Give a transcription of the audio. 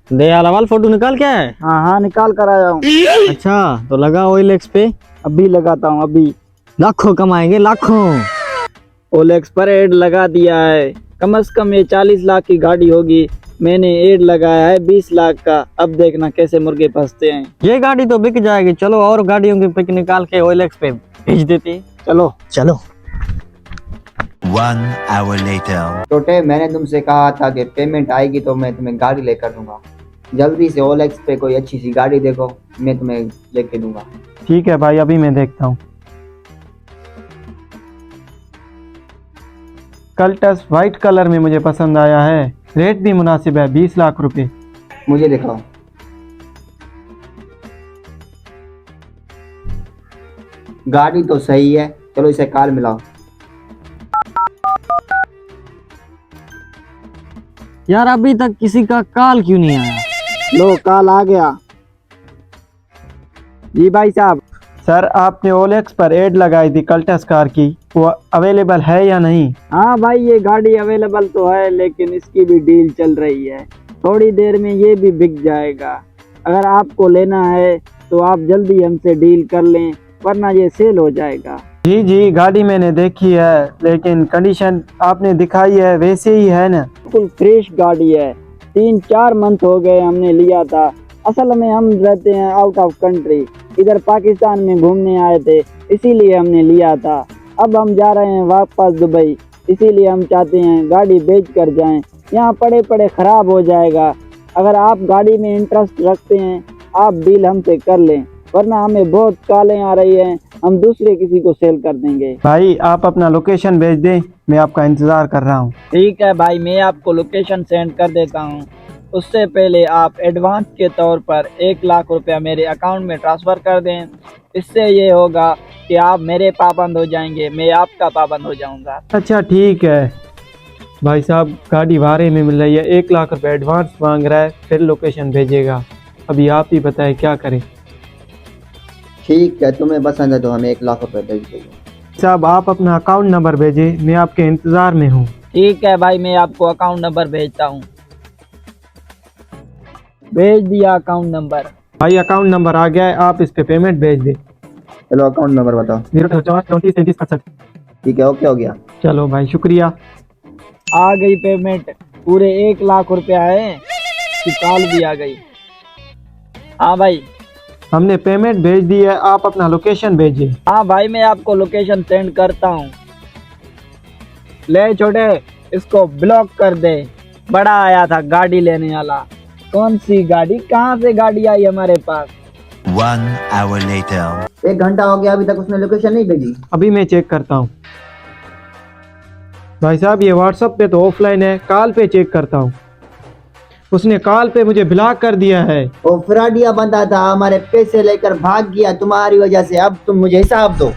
दयाल वाल फोटो निकाल क्या है? हाँ हाँ निकाल कर आया हूँ। अच्छा तो लगा OLX पे, अभी लगाता हूँ अभी। लाखों कमाएंगे लाखों। OLX पर एड लगा दिया है। कम से कम ये 40 लाख की गाड़ी होगी। मैंने एड लगाया है 20 लाख का। अब देखना कैसे मुर्गे फंसते हैं। ये गाड़ी तो बिक जाएगी, चलो और गाड़ियों की पिक निकाल के OLX पे भेज देते हैं। चलो चलो। 1 hour later. छोटे, मैंने तुमसे कहा था कि पेमेंट आएगी तो मैं तुम्हें गाड़ी लेकर दूंगा। जल्दी से OLX पे कोई अच्छी सी गाड़ी देखो, मैं तुम्हें लेके दूंगा। ठीक है भाई, अभी मैं देखता हूँ। कल्टस व्हाइट कलर में मुझे पसंद आया है। रेट भी मुनासिब है, 20 लाख रुपए। मुझे दिखाओ। गाड़ी तो सही है, चलो इसे कार मिलाओ। यार अभी तक किसी का कॉल क्यों नहीं आया? लो कॉल आ गया। जी भाई साहब। सर आपने OLX पर एड लगाई थी कल्टस कार की, वो अवेलेबल है या नहीं? हाँ भाई, ये गाड़ी अवेलेबल तो है, लेकिन इसकी भी डील चल रही है। थोड़ी देर में ये भी बिक जाएगा। अगर आपको लेना है तो आप जल्दी हमसे डील कर लें, वरना ये सेल हो जाएगा। जी जी, गाड़ी मैंने देखी है, लेकिन कंडीशन आपने दिखाई है वैसे ही है ना? बिल्कुल फ्रेश गाड़ी है। 3-4 मंथ हो गए हमने लिया था। असल में हम रहते हैं आउट ऑफ कंट्री, इधर पाकिस्तान में घूमने आए थे, इसीलिए हमने लिया था। अब हम जा रहे हैं वापस दुबई, इसीलिए हम चाहते हैं गाड़ी बेच कर जाएं। यहाँ पड़े पड़े ख़राब हो जाएगा। अगर आप गाड़ी में इंटरेस्ट रखते हैं, आप डील हमसे कर लें, वरना हमें बहुत कॉलें आ रही हैं, हम दूसरे किसी को सेल कर देंगे। भाई आप अपना लोकेशन भेज दें, मैं आपका इंतज़ार कर रहा हूँ। ठीक है भाई, मैं आपको लोकेशन सेंड कर देता हूँ। उससे पहले आप एडवांस के तौर पर 1 लाख रुपया मेरे अकाउंट में ट्रांसफ़र कर दें। इससे ये होगा कि आप मेरे पाबंद हो जाएंगे, मैं आपका पाबंद हो जाऊंगा। अच्छा ठीक है भाई साहब, गाड़ी भाड़े में मिल रही है, 1 लाख रुपए एडवांस मांग रहा है, फिर लोकेशन भेजेगा। अभी आप ही बताएं क्या करें। ठीक है, तुम्हें पसंद है तो हमें 1 लाख रुपए भेज देंगे। साहब आप अपना अकाउंट नंबर भेजें, मैं आपके इंतज़ार में हूँ। ठीक है भाई, मैं आपको अकाउंट नंबर भेजता हूँ। भेज दिया अकाउंट नंबर। भाई अकाउंट नंबर आ गया है, आप इस पे पेमेंट भेज दें। चलो अकाउंट नंबर बताओ। 0343437। ठीक है, ओके हो गया। चलो भाई शुक्रिया। आ गई पेमेंट, पूरे 1 लाख रुपया है, कॉल भी आ गई। हाँ भाई, हमने पेमेंट भेज दी है, आप अपना लोकेशन भेजिए। हाँ भाई, मैं आपको लोकेशन सेंड करता हूँ। ले छोटे, इसको ब्लॉक कर दे। बड़ा आया था गाड़ी लेने वाला। कौन सी गाड़ी, कहाँ से गाड़ी आई हमारे पास? 1 hour later. 1 घंटा हो गया, अभी तक उसने लोकेशन नहीं भेजी। अभी मैं चेक करता हूँ। भाई साहब ये व्हाट्सएप पे तो ऑफलाइन है, कॉल पे चेक करता हूँ। उसने कॉल पे मुझे ब्लॉक कर दिया है। वो फ्रॉडिया बंदा था, हमारे पैसे लेकर भाग गया तुम्हारी वजह से। अब तुम मुझे हिसाब दो।